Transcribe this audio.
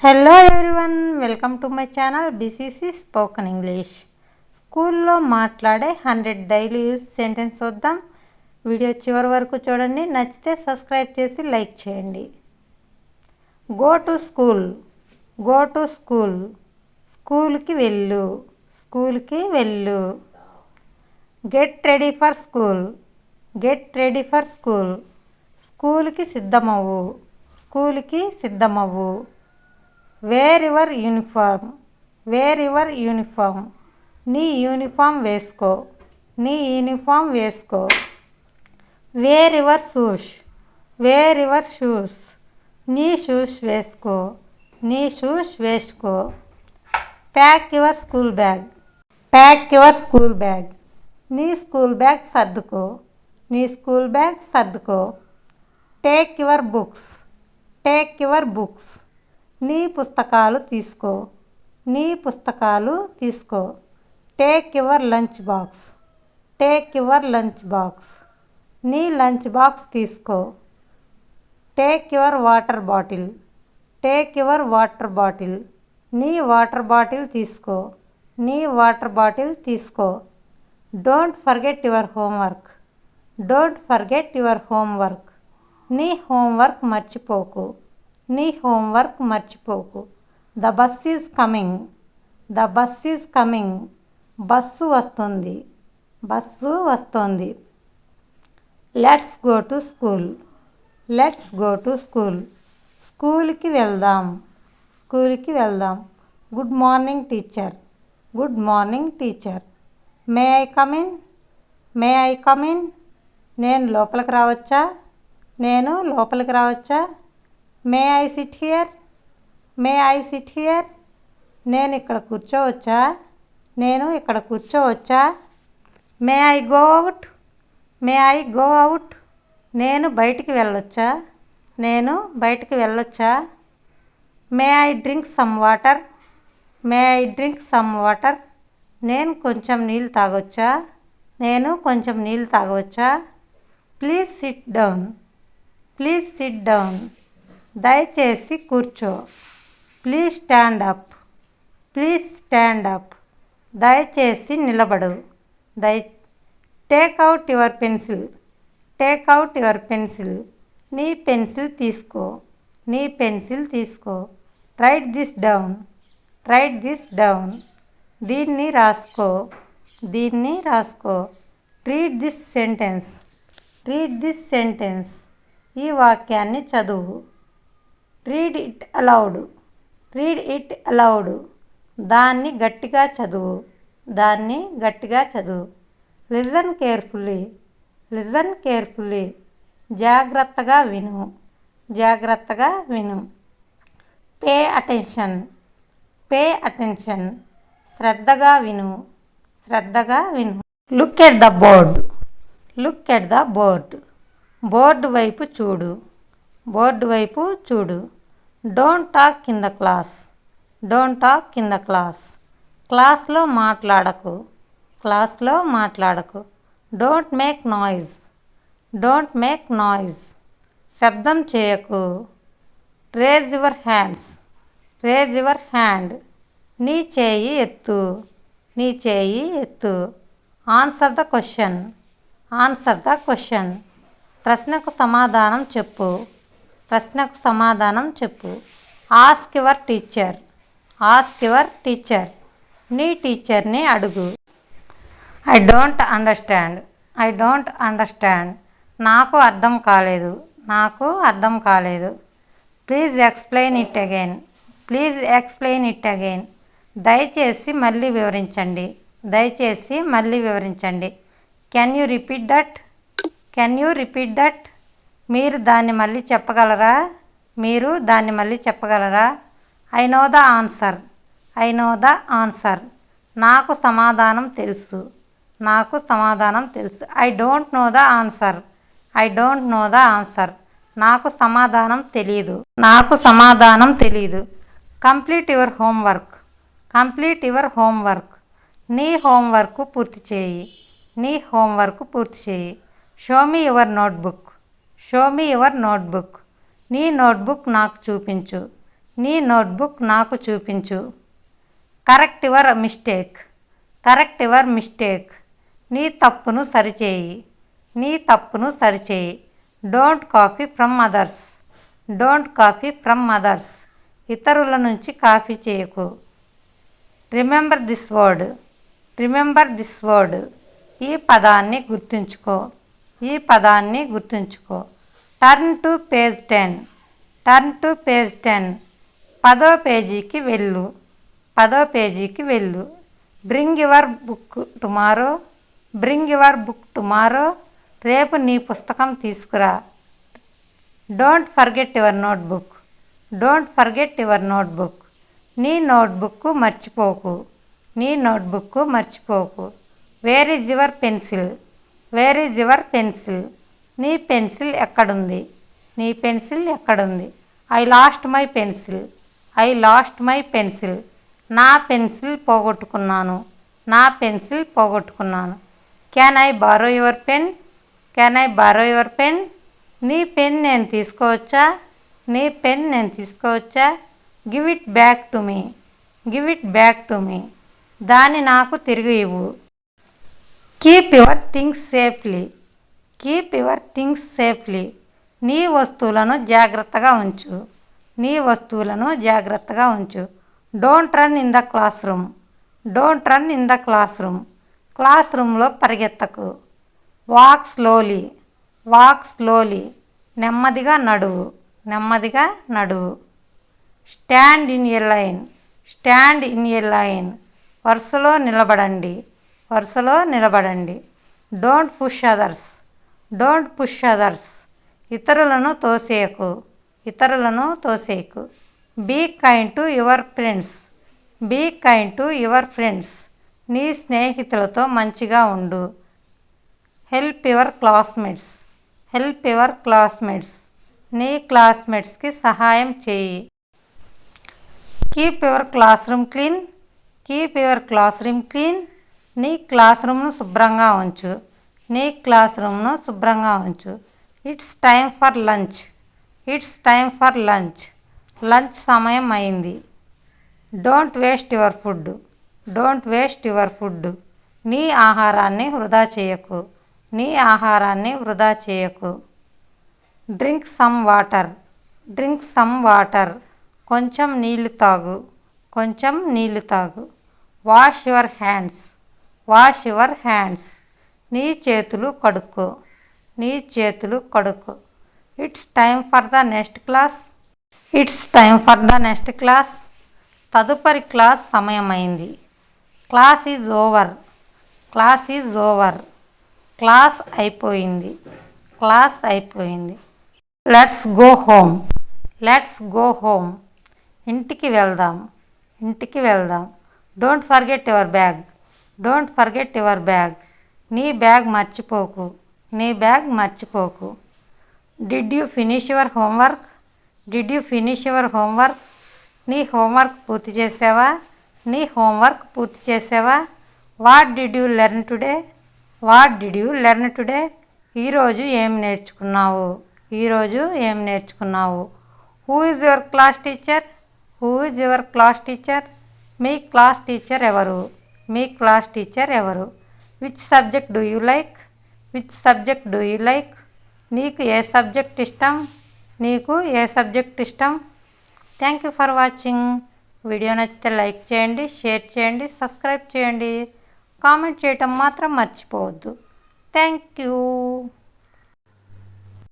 Hello everyone, welcome to my channel BCC spoken English. స్కూల్లో మాట్లాడే 100 daily use sentence చూద్దాం. Video చివరి వరకు చూడండి. నచ్చితే సబ్స్క్రైబ్ చేసి లైక్ చేయండి. Go to school. Go to school. స్కూల్కి వెళ్ళు. స్కూల్కి వెళ్ళు. Get ready for school. Get ready for school. స్కూల్కి సిద్ధమవ్వు. స్కూల్కి సిద్ధమవ్వు. Wear your uniform. Wear your uniform. నీ యూనిఫామ్ వేసుకో. నీ యూనిఫామ్ వేసుకో. Wear your shoes. Wear your shoes. నీ షూస్ వేసుకో. నీ షూస్ వేసుకో. Pack your school bag. Pack your school bag. నీ స్కూల్ బ్యాగ్ సర్దుకో. నీ స్కూల్ బ్యాగ్ సర్దుకో. Take your books. Take your books. నీ పుస్తకాలు తీసుకో. నీ పుస్తకాలు తీసుకో. Take your lunch box. Take your lunch box. నీ లంచ్ బాక్స్ తీసుకో. Take your water bottle. Take your water bottle. నీ వాటర్ బాటిల్ తీసుకో. నీ వాటర్ బాటిల్ తీసుకో. Don't forget your homework. Don't forget your homework. నీ హోంవర్క్ మర్చిపోకు. నీ homework మర్చిపోకు. The bus is coming. The bus is coming. Bus వస్తుంది. Bus వస్తుంది. Let's go to school. Let's go to school. స్కూల్కి వెళ్దాం. స్కూల్కి వెళ్దాం. Good morning teacher. Good morning teacher. May I come in. May I come in. నేను లోపలికి రావచ్చా. నేను లోపలికి రావచ్చా. May I sit here. May I sit here. నేను ఇక్కడ కూర్చోవచ్చా. నేను ఇక్కడ కూర్చోవచ్చా. May I go out. May I go out. నేను బయటికి వెళ్ళొచ్చా. నేను బయటికి వెళ్ళొచ్చా. May I drink some water. May I drink some water. నేను కొంచెం నీళ్ళు తాగొచ్చా. నేను కొంచెం నీళ్ళు తాగవచ్చా. Please sit down. Please sit down. దయచేసి కూర్చో. Please stand up. Please stand up. దయచేసి నిలబడు. Take out your pencil. Take out your pencil. నీ పెన్సిల్ తీసుకో. నీ పెన్సిల్ తీసుకో. Write this down. Write this down. దీన్ని రాసుకో. దీన్ని రాసుకో. Read this sentence. Read this sentence. ఈ వాక్యాన్ని చదువు. Read it aloud. Read it aloud. దాన్ని గట్టిగా చదువు. దాన్ని గట్టిగా చదువు. Listen carefully. Listen carefully. జాగ్రత్తగా విను. జాగ్రత్తగా విను. Pay attention. Pay attention. శ్రద్ధగా విను. శ్రద్ధగా విను. Look at the board. Look at the board. Board వైపు చూడు. బోర్డు వైపు చూడు. Don't talk in the class. Don't talk in the class. క్లాస్లో మాట్లాడకు. క్లాస్లో మాట్లాడకు. Don't make noise. Don't make noise. శబ్దం చేయకు. Raise your hands. Raise your hand. నీ చేయి ఎత్తు. నీ చేయి ఎత్తు. Answer the question. Answer the question. ప్రశ్నకు సమాధానం చెప్పు. ప్రశ్నకు సమాధానం చెప్పు. Ask your teacher. Ask your teacher. నీ టీచర్ని అడుగు. I don't understand. I don't understand. నాకు అర్థం కాలేదు. నాకు అర్థం కాలేదు. Please explain it again. Please explain it again. దయచేసి మళ్ళీ వివరించండి. దయచేసి మళ్ళీ వివరించండి. Can you repeat that. Can you repeat that. మీరు దాన్ని మళ్ళీ చెప్పగలరా. మీరు దాన్ని మళ్ళీ చెప్పగలరా. I know the answer. I know the answer. నాకు సమాధానం తెలుసు. నాకు సమాధానం తెలుసు. I don't know the answer. I don't know the answer. నాకు సమాధానం తెలీదు. నాకు సమాధానం తెలీదు. Complete your homework. Complete your homework. నీ హోంవర్క్ పూర్తి చేయి. నీ హోంవర్క్ పూర్తి చేయి. Show me your notebook. Show me your notebook. నీ నోట్బుక్ నాకు చూపించు. నీ నోట్బుక్ నాకు చూపించు. Correct your mistake. Correct your mistake. నీ తప్పును సరిచేయి. నీ తప్పును సరిచేయి. Don't copy from others. Don't copy from others. ఇతరుల నుంచి కాపీ చేయకు. Remember this word. Remember this word. ఈ పదాన్ని గుర్తుంచుకో. ఈ పదాన్ని గుర్తుంచుకో. Turn to page 10. Turn to page 10. 10వ పేజీకి వెళ్ళు. 10వ పేజీకి వెళ్ళు. Bring your book tomorrow. Bring your book tomorrow. రేపు నీ పుస్తకం తీసుకురా. Don't forget your notebook. Don't forget your notebook. నీ నోట్బుక్ మర్చిపోకు. నీ నోట్బుక్ మర్చిపోకు. Where is your pencil. Wear is your pencil. నీ పెన్సిల్ ఎక్కడుంది. నీ పెన్సిల్ ఎక్కడుంది. I lost my pencil. I lost my pencil. నా పెన్సిల్ పోగొట్టుకున్నాను. నా పెన్సిల్ పోగొట్టుకున్నాను. Can I borrow your pen. Can I borrow your pen. నీ పెన్ నేను తీసుకోవచ్చా. నీ పెన్ నేను తీసుకోవచ్చా. Give it back to me. Give it back to me. దాన్ని నాకు తిరిగి ఇవ్వు. Keep your things safely. Keep your things safely. నీ వస్తువులను జాగ్రత్తగా ఉంచు. నీ వస్తువులను జాగ్రత్తగా ఉంచు. Don't run in the classroom. Don't run in the classroom. Class రూమ్లో పరిగెత్తకు. Walk slowly. Walk slowly. నెమ్మదిగా నడువు. నెమ్మదిగా నడువు. Stand in a line. Stand in a line. వరుసలో నిలబడండి. వరుసలో నిలబడండి. Don't push others. Don't push others. ఇతరులను తోసేయకు. ఇతరులను తోసేయకు. Be kind to your friends. Be kind to your friends. నీ స్నేహితులతో మంచిగా ఉండు. Help your classmates. Help your classmates. నీ క్లాస్మేట్స్కి సహాయం చేయి. Keep your class room clean. Keep your class room clean. నీ క్లాస్ రూమ్ను శుభ్రంగా ఉంచు. నీ క్లాస్ రూమ్ను శుభ్రంగా ఉంచు. It's time for lunch. It's time for lunch. Lunch సమయం అయింది. Don't waste your food. Don't waste your food. నీ ఆహారాన్ని వృధా చేయకు. నీ ఆహారాన్ని వృధా చేయకు. Drink some water. Drink some water. కొంచెం నీళ్లు తాగు. కొంచెం నీళ్లు తాగు. Wash your hands. Wash your hands. నీ చేతులు కడుక్కో. నీ చేతులు కడుక్కో. It's time for the next class. It's time for the next class. తదుపరి క్లాస్ సమయమైంది. Class is over. Class is over. Class అయిపోయింది. క్లాస్ అయిపోయింది. Let's go home. Let's go home. ఇంటికి వెళ్దాం. ఇంటికి వెళ్దాం. Don't forget your bag. Don't forget your bag. నీ bag మర్చిపోకు. నీ బ్యాగ్ మర్చిపోకు. Did you finish your homework. Did you finish your homework. నీ హోంవర్క్ పూర్తి చేసావా. నీ హోంవర్క్ పూర్తి చేసావా. What did you learn today. What did you learn today. ఈరోజు ఏం నేర్చుకున్నావు. ఈరోజు ఏం నేర్చుకున్నావు. Who is your class teacher. Who is your class teacher. Me class teacher ఎవరు. మీ క్లాస్ టీచర్ ఎవరు. Which subject do you like. Which subject do you like. నీకు ఏ subject ఇష్టం. నీకు ఏ సబ్జెక్ట్ ఇష్టం. Thank you for watching. Video నచ్చితే like చేయండి, share చేయండి, subscribe చేయండి. కామెంట్ చేయటం మాత్రం మర్చిపోవద్దు. Thank you.